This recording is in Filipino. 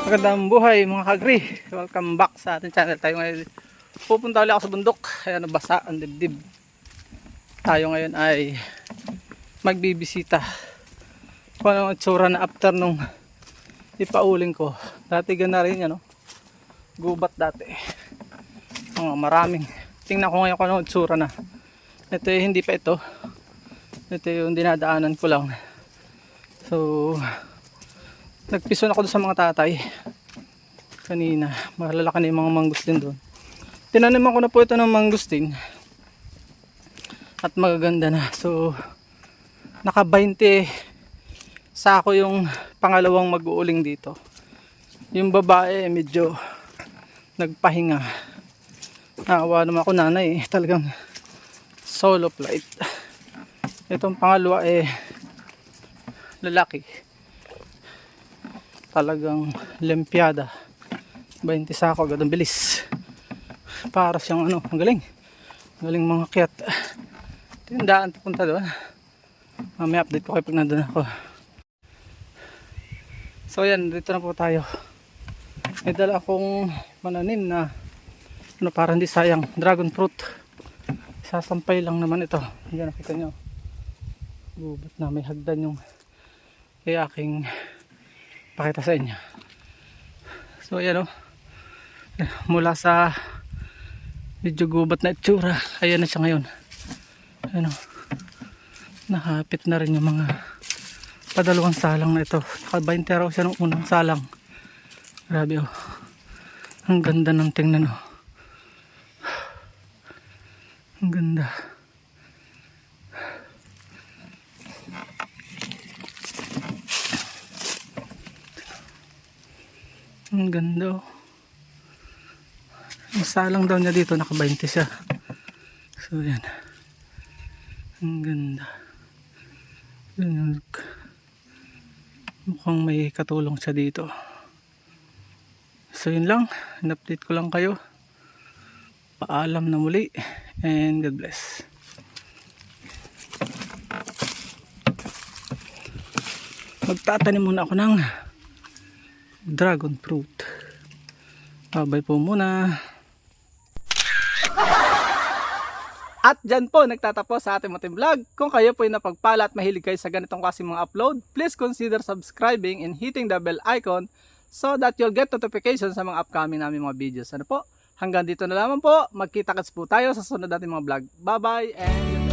Magandang buhay mga kagri. Welcome back sa ating channel. Tayo ngayon pupunta ulit ako sa bundok. Ayan, nabasa ang dibdib. Tayo ngayon ay magbibisita kung ano ang itsura na after nung ipauling ko. Dati gana rin yan, no? Gubat dati. Maraming. Tingnan ko ngayon kung ano ang itsura na. Ito hindi pa ito. Ito yung dinadaanan ko lang. So nagpison ako doon sa mga tatay kanina. Malalaki na yung mga mangustin doon. Tinaniman ko na po ito ng mangustin at magaganda na. So naka 20 sako yung pangalawang mag-uuling dito. Yung babae medyo nagpahinga. Naawa naman ako, nanay talagang solo flight. Itong pangalawa lalaki, talagang limpiada. 20 sako agad, ang bilis. Para siyang ang galing mga kiyat. Tindaan papunta doon. May update ko kayo pag nandun ako. So yan, dito na po tayo. May dala akong mananim na para hindi sayang, dragon fruit. Sasampay lang naman ito. Yan, nakita nyo, gubat na, may hagdan yung kaya aking pakita sa inyo. So ayan, mula sa medyo gubat na itsura, ayan na siya ngayon. Ayan, nahapit na rin yung mga padalawang salang na ito. Naka 20 raw siya nung unang salang. Grabe, ang ganda ng tingnan, ang ganda. Ang ganda, Ang salang daw niya dito, naka 20 siya. So yan, ang ganda. Yan, mukhang may katulong siya dito. So yun lang, in-update ko lang kayo. Paalam na muli and God bless. Magtatanim muna ako ng dragon fruit. Babay po muna. At dyan po nagtatapos sa ating munting vlog. Kung kayo po ay napagpala at mahilig kayo sa ganitong klaseng mga upload, please consider subscribing and hitting the bell icon so that you'll get notifications sa mga upcoming namin mga videos. Ano po? Hanggang dito na lamang po. Magkita-kits po tayo sa sunod natin mga vlog. Bye bye and